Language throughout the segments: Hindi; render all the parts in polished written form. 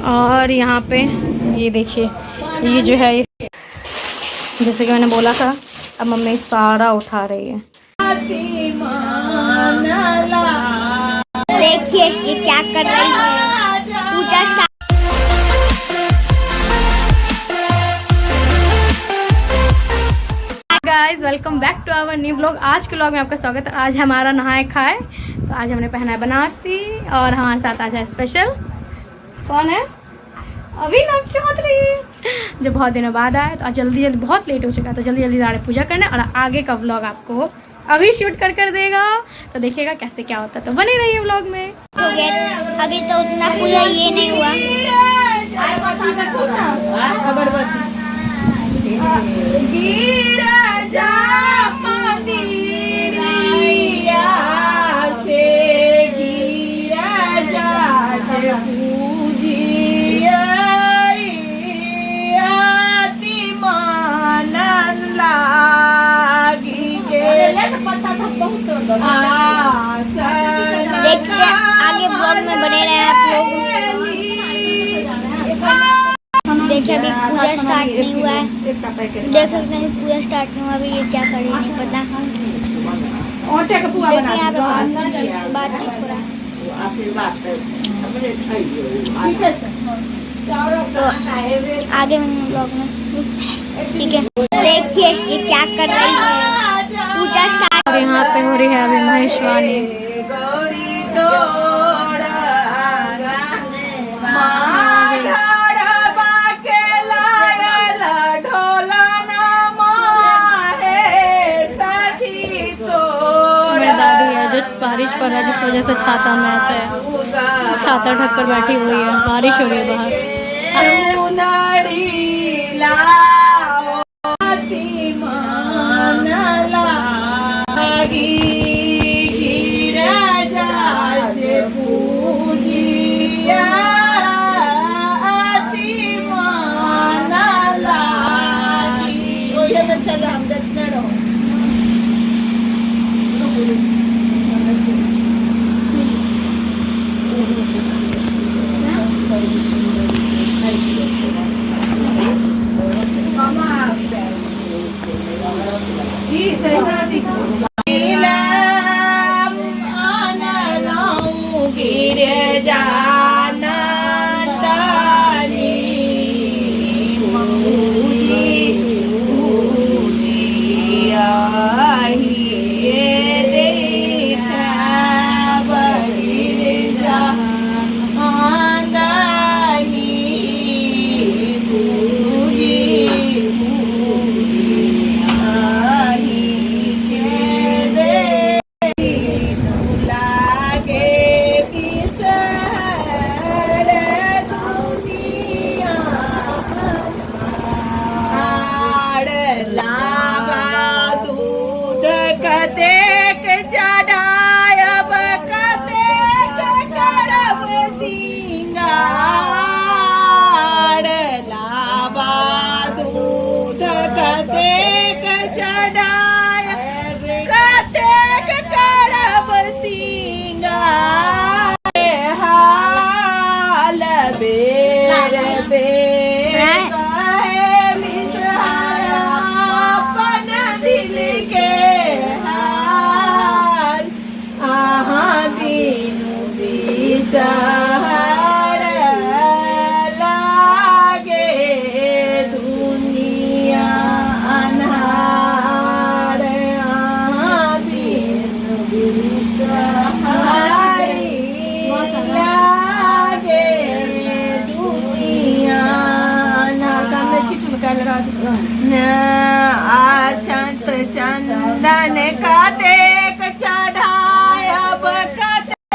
और यहाँ पे ये देखिए, ये जो है जैसे कि मैंने बोला था, अब मम्मी सारा उठा रही है। देखिए ये क्या कर रही है, Pooja. Guys welcome back to our new blog. आज के ब्लॉग में आपका स्वागत है। आज हमारा नहाए खाए, तो आज हमने पहना है बनारसी और हमारे साथ आज है स्पेशल। कौन है? अभिनव चौधरी, जो बहुत दिनों बाद आए। तो आज जल्दी बहुत लेट हो चुका है, तो जल्दी जा रहे पूजा करने और आगे का व्लॉग आपको अभी शूट कर देगा, तो देखिएगा कैसे क्या होता है। तो बने रहिए व्लॉग में। अभी तो उतना पूजा ये नहीं हुआ। देखते आगे ब्लॉग में बने रहे आप लोग। देखिए अभी पूजा स्टार्ट नहीं हुआ है, देख सकते हैं पूजा स्टार्ट नहीं हुआ। अभी ये क्या कर रही है नहीं पता। देखिए यहाँ पे बातचीत हो रहा है, तो आगे में ब्लॉग में ठीक है। देखिए ये क्या कर रही है, पूजा स्टार्ट। और यहाँ पे हो रही है अभी महेशवानी। मेरी दादी है जो बारिश पर है, जिसकी वजह से छाता में ऐसे छाता ढक कर बैठी हुई है। बारिश हो रही है बाहर।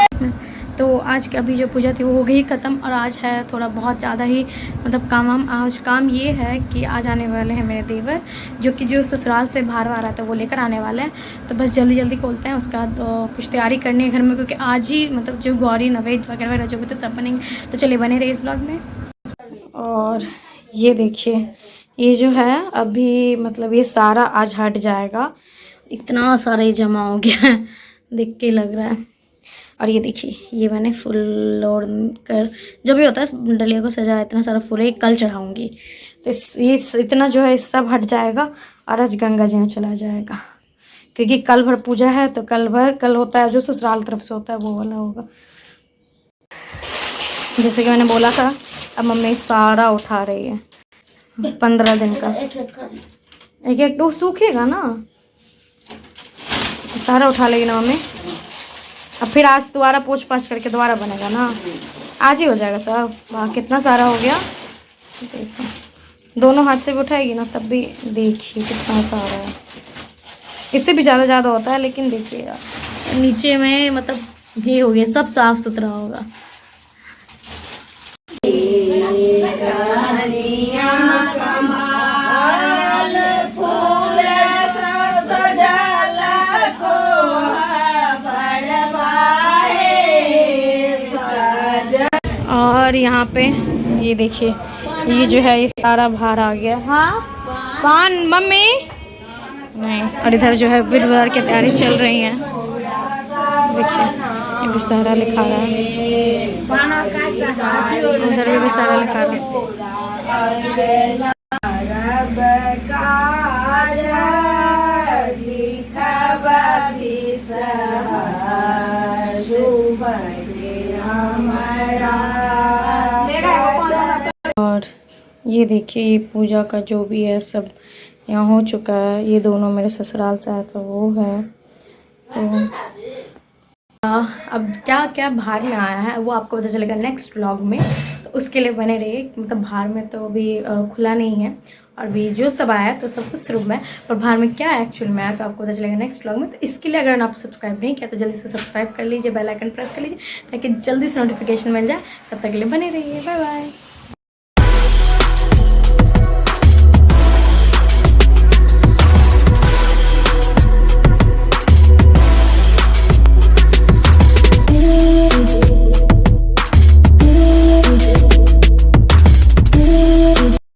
चंदन तो आज की अभी जो पूजा थी वो हो गई ख़त्म। और आज है थोड़ा बहुत ज़्यादा ही मतलब आज काम ये है कि आज आने वाले हैं मेरे देवर, जो कि जो ससुराल से बाहर आ रहा था वो लेकर आने वाले हैं। तो बस जल्दी खोलते हैं, उसका तो कुछ तैयारी करनी है घर में, क्योंकि आज ही मतलब जो गौरी नवेद वगैरह जो भी तो सब बनेंगे। तो चलिए बने रहे इस ब्लॉग में। और ये देखिए, ये जो है अभी मतलब ये सारा आज हट जाएगा। इतना सारा ही जमा हो गया है, देख के लग रहा है। और ये देखिए, ये मैंने फूल और कर जो भी होता है डलिया को सजाया, इतना सारा फूल है, कल चढ़ाऊँगी। तो ये इतना जो है सब हट जाएगा और आज गंगा जी में चला जाएगा, क्योंकि कल भर पूजा है। तो कल होता है जो ससुराल तरफ से होता है वो वाला होगा। जैसे कि मैंने बोला था, अब मम्मी सारा उठा रही है 15 दिन का। एक एक तो सूखेगा ना, सारा उठा लेगी ना मम्मी। अब फिर आज दोबारा पोंछ पाछ करके दोबारा बनेगा ना, आज ही हो जाएगा सब। वाह कितना सारा हो गया, देखो दोनों हाथ से भी उठाएगी ना तब भी देखिए कितना सारा है। इससे भी ज़्यादा होता है, लेकिन देखिए यार नीचे में मतलब भी हो गया, सब साफ सुथरा होगा। और यहाँ पे ये देखिए, ये जो है ये सारा बाहर आ गया। हाँ कौन मम्मी नहीं। और इधर जो है विद बाजार की तैयारी चल रही है। देखिए ये भी सारा लिखा रहा है, उधर भी सारा लिखा रहा है। और ये देखिए ये पूजा का जो भी है सब यहाँ हो चुका है। ये दोनों मेरे ससुराल से आया था वो है। तो अब क्या क्या बाहर में आया है वो आपको पता चलेगा नेक्स्ट व्लॉग में, तो उसके लिए बने रहिए। मतलब बाहर में तो अभी खुला नहीं है, और भी जो सब आया तो सब कुछ रूम में, और बाहर में क्या एक्चुअल में आया तो आपको पता चलेगा नेक्स्ट व्लॉग में। तो इसके लिए अगर आप सब्सक्राइब नहीं किया तो जल्दी से सब्सक्राइब कर लीजिए, बेल आइकन प्रेस कर लीजिए ताकि जल्दी से नोटिफिकेशन मिल जाए। तब तक के लिए बने रहिए, बाय बाय।